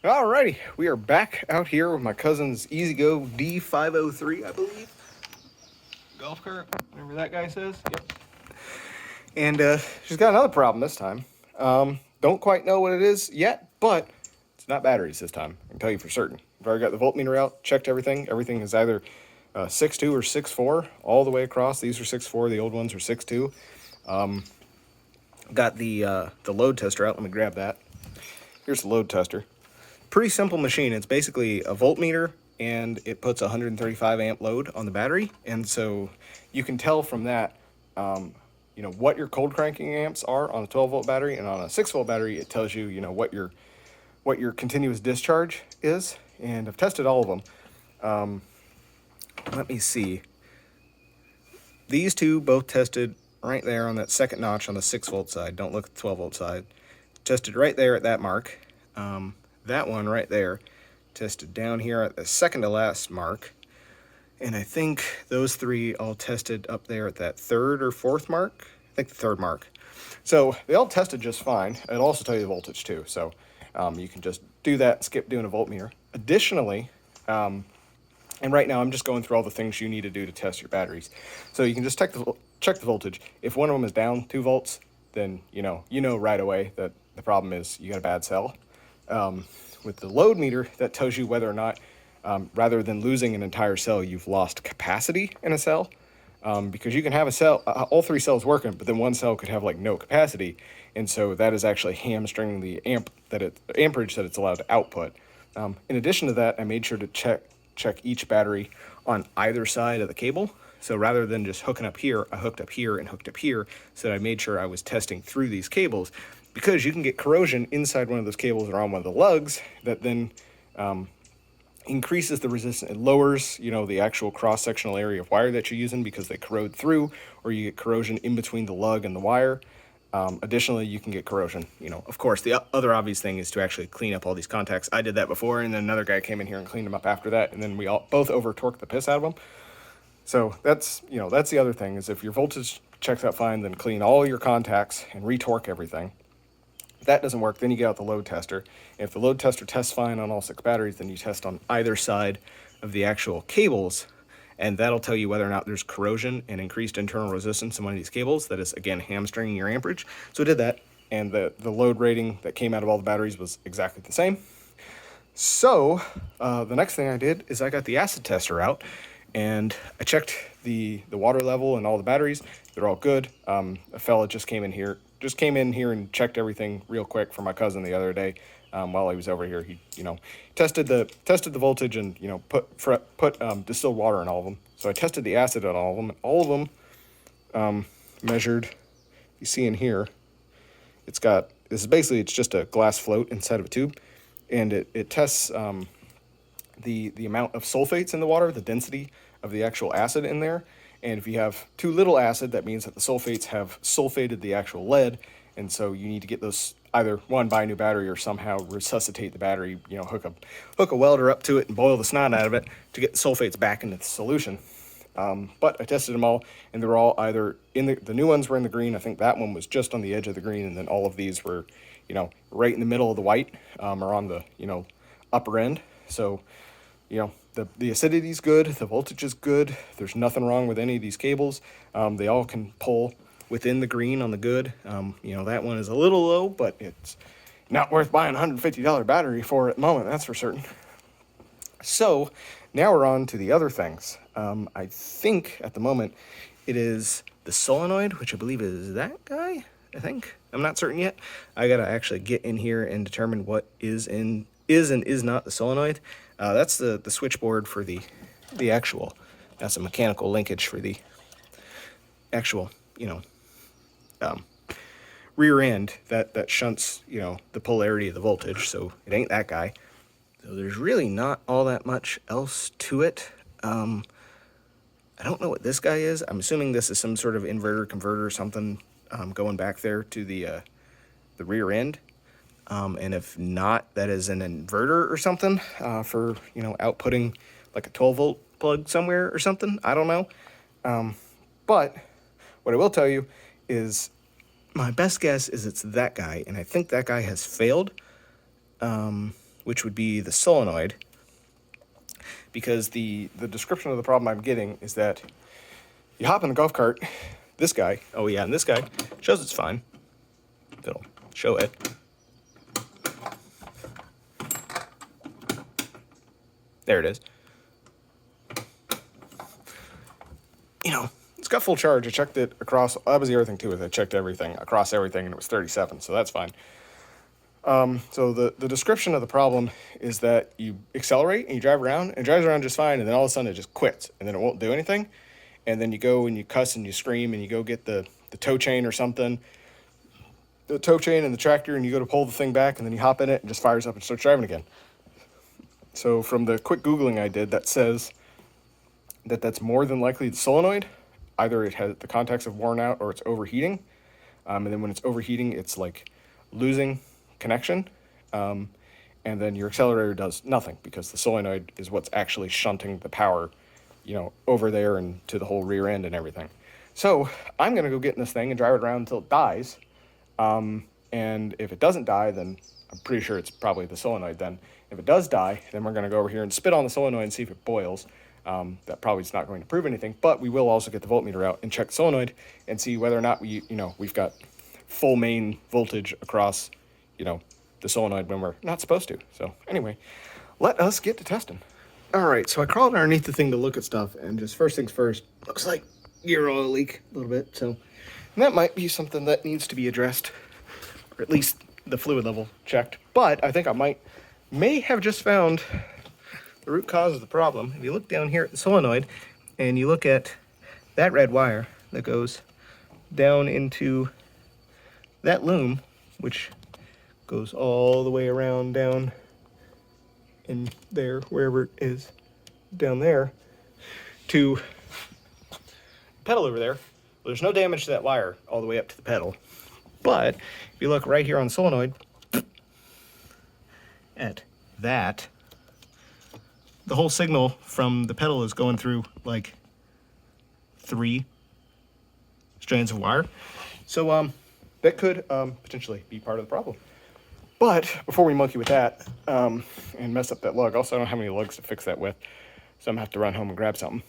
Alrighty, we are back out here with my cousin's EZGO D503, I believe. Golf cart, whatever that guy says. Yep. And she's got another problem this time. Don't quite know what it is yet, but it's not batteries this time. I can tell you for certain. I've already got the voltmeter out, checked everything. Everything is either 6.2 or 6.4 all the way across. These are 6.4, the old ones are 6.2. Got the load tester out. Let me grab that. Here's the load tester. Pretty simple machine. It's basically a voltmeter and it puts a 135 amp load on the battery, and so you can tell from that what your cold cranking amps are on a 12 volt battery, and on a 6 volt battery it tells you what your continuous discharge is. And I've tested all of them. Let me see. These two both tested right there on that second notch on the 6 volt side. Don't look at the 12 volt side. Tested right there at that mark. That one right there tested down here at the second to last mark. And I think those three all tested up there at that third or fourth mark. I think the third mark. So they all tested just fine. It'll also tell you the voltage too. So you can just do that and skip doing a voltmeter. Additionally, and right now I'm just going through all the things you need to do to test your batteries. So you can just check the voltage. If one of them is down 2 volts, then you know right away that the problem is you got a bad cell. With the load meter, that tells you whether or not, rather than losing an entire cell, you've lost capacity in a cell. Because you can have a cell, all 3 cells working, but then one cell could have like no capacity, and so that is actually hamstringing the amperage that it's allowed to output. In addition to that, I made sure to check each battery on either side of the cable. So rather than just hooking up here, I hooked up here and hooked up here, so that I made sure I was testing through these cables, because you can get corrosion inside one of those cables or on one of the lugs that then increases the resistance. It lowers, the actual cross-sectional area of wire that you're using because they corrode through, or you get corrosion in between the lug and the wire. Additionally, you can get corrosion. Of course, the other obvious thing is to actually clean up all these contacts. I did that before, and then another guy came in here and cleaned them up after that, and then we all both over-torqued the piss out of them. So that's the other thing, is if your voltage checks out fine, then clean all your contacts and re-torque everything. If that doesn't work, then you get out the load tester. If the load tester tests fine on all 6 batteries, then you test on either side of the actual cables, and that'll tell you whether or not there's corrosion and increased internal resistance in one of these cables that is, again, hamstringing your amperage. So I did that, and the load rating that came out of all the batteries was exactly the same. So the next thing I did is I got the acid tester out, and I checked the water level and all the batteries. They're all good. A fella just came in here and checked everything real quick for my cousin the other day. While he was over here, he tested the voltage and put distilled water in all of them. So I tested the acid on all of them. And all of them measured. You see in here, it's just a glass float inside of a tube, and it tests the amount of sulfates in the water, the density of the actual acid in there. And if you have too little acid, that means that the sulfates have sulfated the actual lead, and so you need to get those, either one, buy a new battery, or somehow resuscitate the battery, hook a welder up to it and boil the snot out of it to get the sulfates back into the solution. But I tested them all, and they were all either in the new ones were in the green. I think that one was just on the edge of the green, and then all of these were, right in the middle of the white, or on the, upper end. So, the acidity is good, the voltage is good, there's nothing wrong with any of these cables. They all can pull within the green on the good. That one is a little low, but it's not worth buying a $150 battery for at the moment, that's for certain. So now we're on to the other things. I think at the moment it is the solenoid, which I believe is that guy, I think. I'm not certain yet. I gotta actually get in here and determine what is and is not the solenoid. That's the switchboard for the actual. That's a mechanical linkage for the actual, rear end that shunts, the polarity of the voltage. So it ain't that guy. So there's really not all that much else to it. I don't know what this guy is. I'm assuming this is some sort of inverter converter or something, going back there to the rear end. And if not, that is an inverter or something, for, outputting like a 12 volt plug somewhere or something. I don't know. But what I will tell you is my best guess is it's that guy, and I think that guy has failed. which would be the solenoid, because the description of the problem I'm getting is that you hop in the golf cart, this guy, oh yeah, and this guy shows it's fine. It'll show it. There it is. You know, it's got full charge. I checked it across, that was the other thing too, is I checked everything, across everything, and it was 37, so that's fine. So the description of the problem is that you accelerate and you drive around, and it drives around just fine, and then all of a sudden it just quits, and then it won't do anything. And then you go and you cuss and you scream and you go get the tow chain or something, the tow chain and the tractor, and you go to pull the thing back, and then you hop in it and just fires up and starts driving again. So from the quick Googling I did, that says that that's more than likely the solenoid. Either it has, the contacts have worn out, or it's overheating. And then when it's overheating, it's like losing connection. And then your accelerator does nothing, because the solenoid is what's actually shunting the power, you know, over there and to the whole rear end and everything. So I'm going to go get in this thing and drive it around until it dies. And if it doesn't die, then I'm pretty sure it's probably the solenoid then. If it does die, then we're going to go over here and spit on the solenoid and see if it boils. That probably is not going to prove anything, but we will also get the voltmeter out and check the solenoid and see whether or not we've got full main voltage across, the solenoid when we're not supposed to. So anyway, let us get to testing. All right, so I crawled underneath the thing to look at stuff, and just first things first, looks like gear oil leak a little bit. So that might be something that needs to be addressed, or at least the fluid level checked. But I think I may have just found the root cause of the problem. If you look down here at the solenoid and you look at that red wire that goes down into that loom, which goes all the way around down in there, wherever it is down there, to the pedal over there. Well, there's no damage to that wire all the way up to the pedal. But if you look right here on the solenoid at that, the whole signal from the pedal is going through like 3 strands of wire. So that could potentially be part of the problem. But before we monkey with that and mess up that lug, also I don't have any lugs to fix that with, so I'm gonna have to run home and grab something.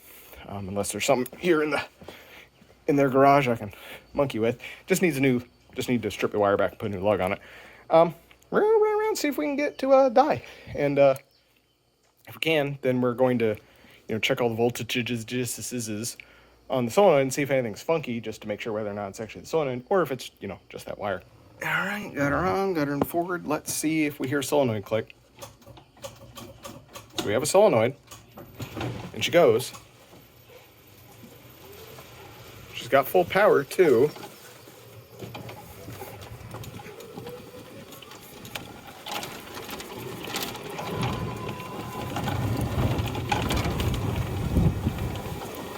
Unless there's something here in their garage I can monkey with. Just need to strip the wire back and put a new lug on it. We're gonna run around and see if we can get to die. And if we can, then we're going to check all the voltages on the solenoid and see if anything's funky, just to make sure whether or not it's actually the solenoid or if it's just that wire. All right, got her on, got her in forward. Let's see if we hear solenoid click. So we have a solenoid, and she goes. She's got full power too.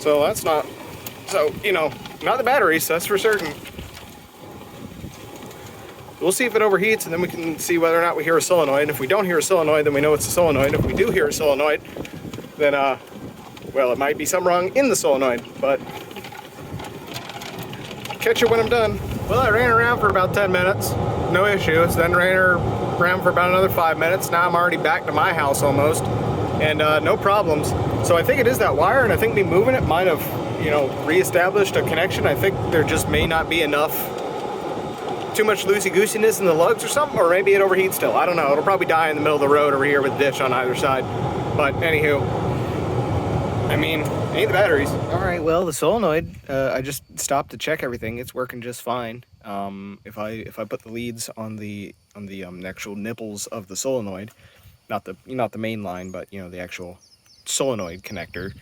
So that's not, not the batteries, that's for certain. We'll see if it overheats, and then we can see whether or not we hear a solenoid. And if we don't hear a solenoid, then we know it's a solenoid. If we do hear a solenoid, then, well, it might be something wrong in the solenoid, but catch it when I'm done. Well, I ran around for about 10 minutes, no issues. Then ran around for about another 5 minutes. Now I'm already back to my house almost, and no problems. So I think it is that wire, and I think me moving it might have, reestablished a connection. I think there just may not be enough, too much loosey-goosiness in the lugs or something, or maybe it overheats still. I don't know. It'll probably die in the middle of the road over here with a ditch on either side. But anywho, ain't the batteries. All right, well, the solenoid, I just stopped to check everything. It's working just fine. If I put the leads on the actual nipples of the solenoid, not the main line, but the actual solenoid connector,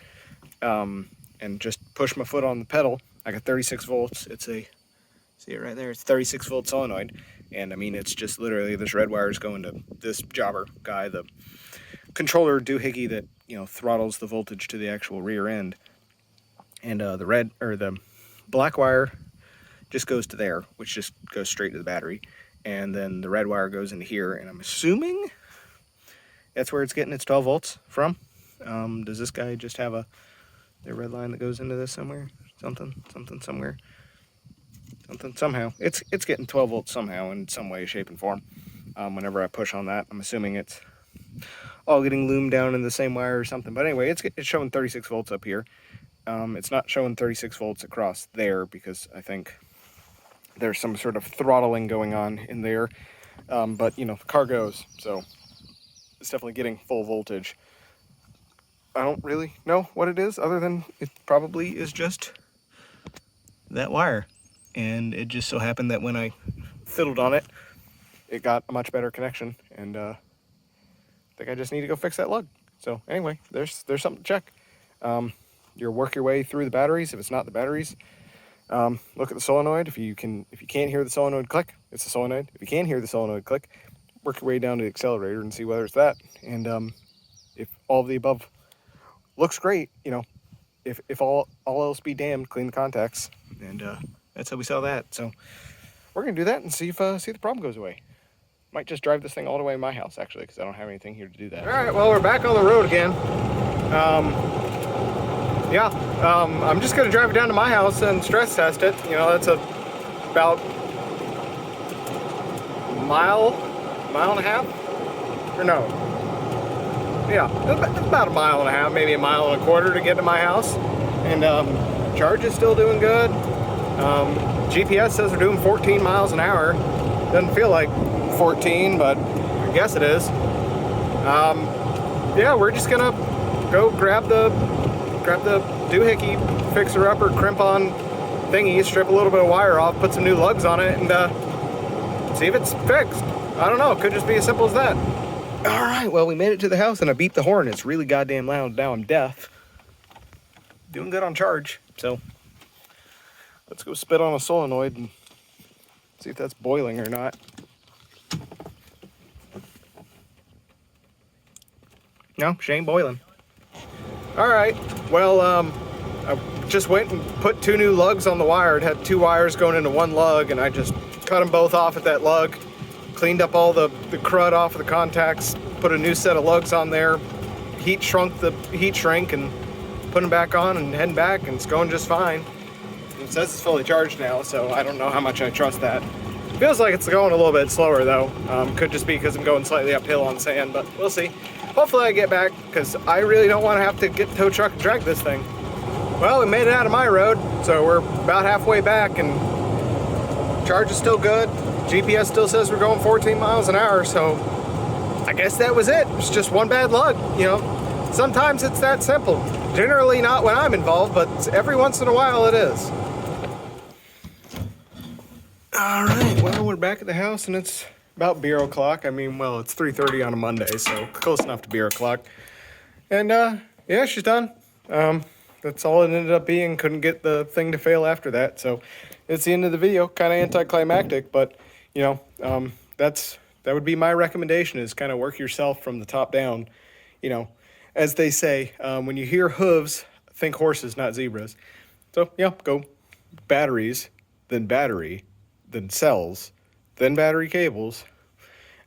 and just push my foot on the pedal, I got 36 volts. See it right there? It's 36 volt solenoid, and it's just literally this red wire is going to this jobber guy, the controller doohickey that throttles the voltage to the actual rear end, and the black wire just goes to there, which just goes straight to the battery, and then the red wire goes into here, and I'm assuming that's where it's getting its 12 volts from. Does this guy just have a red line that goes into this somewhere? Somewhere. Somehow. It's getting 12 volts somehow in some way, shape, and form. Whenever I push on that, I'm assuming it's all getting loomed down in the same wire or something. But anyway, it's showing 36 volts up here. It's not showing 36 volts across there because I think there's some sort of throttling going on in there. But, you know, the car goes, so it's definitely getting full voltage. I don't really know what it is, other than it probably is just that wire. And it just so happened that when I fiddled on it, it got a much better connection, and I think I just need to go fix that lug. So anyway, there's something to check. You work your way through the batteries. If it's not the batteries, look at the solenoid. If you can't hear the solenoid click, it's the solenoid. If you can hear the solenoid click, work your way down to the accelerator and see whether it's that. And if all of the above looks great, you know, if all else be damned, clean the contacts, and that's how we saw that. So we're gonna do that and see if the problem goes away. Might just drive this thing all the way to my house, actually, because I don't have anything here to do that. All right, well, we're back on the road again. I'm just gonna drive it down to my house and stress test it. You know, that's about mile and a half, or no? Yeah, it's about a mile and a half, maybe a mile and a quarter to get to my house. And charge is still doing good. GPS says we're doing 14 miles an hour. Doesn't feel like 14, but I guess it is. Yeah, we're just gonna go grab the doohickey fixer-upper crimp-on thingy, strip a little bit of wire off, put some new lugs on it, and see if it's fixed. I don't know, it could just be as simple as that. All right, well, we made it to the house, and I beat the horn. It's really goddamn loud. Now I'm deaf. Doing good on charge, so let's go spit on a solenoid and see if that's boiling or not. No, she ain't boiling. All right, well, I just went and put 2 new lugs on the wire. It had 2 wires going into 1 lug, and I just cut them both off at that lug, cleaned up all the crud off of the contacts, put a new set of lugs on there, heat shrink, and put them back on and heading back, and it's going just fine. It says it's fully charged now, so I don't know how much I trust that. It feels like it's going a little bit slower, though. Could just be because I'm going slightly uphill on sand, but we'll see. Hopefully I get back, because I really don't want to have to get the tow truck and drag this thing. Well, we made it out of my road, so we're about halfway back, and charge is still good. GPS still says we're going 14 miles an hour, so I guess that was it. It's just one bad lug, you know. Sometimes it's that simple. Generally not when I'm involved, but every once in a while it is. All right, well, we're back at the house, and it's about beer o'clock. I mean, well, it's 3:30 on a Monday, so close enough to beer o'clock. And yeah, she's done. That's all it ended up being. Couldn't get the thing to fail after that, so it's the end of the video. Kind of anticlimactic, but you know, that would be my recommendation, is kind of work yourself from the top down. You know, as they say, when you hear hooves, think horses, not zebras. So yeah, go batteries, then battery, then cells, then battery cables,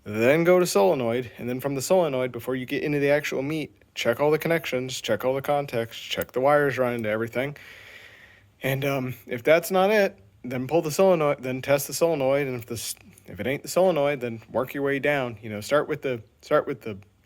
then go to solenoid, and then from the solenoid, before you get into the actual meat, check all the connections, check all the contacts, check the wires running to everything. And if that's not it, then pull the solenoid, then test the solenoid, and if it ain't the solenoid, then work your way down. You know, start with the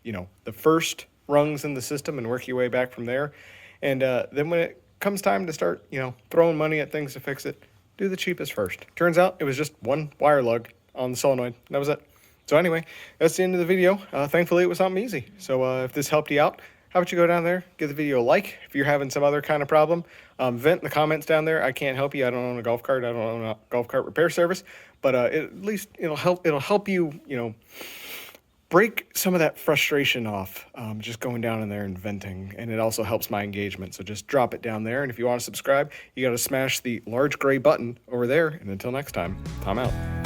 you know, the first rungs in the system and work your way back from there. And then when it comes time to start, you know, throwing money at things to fix it, do the cheapest first. Turns out it was just 1 wire lug on the solenoid. That was it. So anyway, that's the end of the video. Thankfully, it was something easy. So if this helped you out, how about you go down there, give the video a like. If you're having some other kind of problem, vent in the comments down there. I can't help you. I don't own a golf cart. I don't own a golf cart repair service. But at least it'll help you, you know, break some of that frustration off, just going down in there and venting. And it also helps my engagement. So just drop it down there. And if you want to subscribe, you got to smash the large gray button over there. And until next time, I'm out.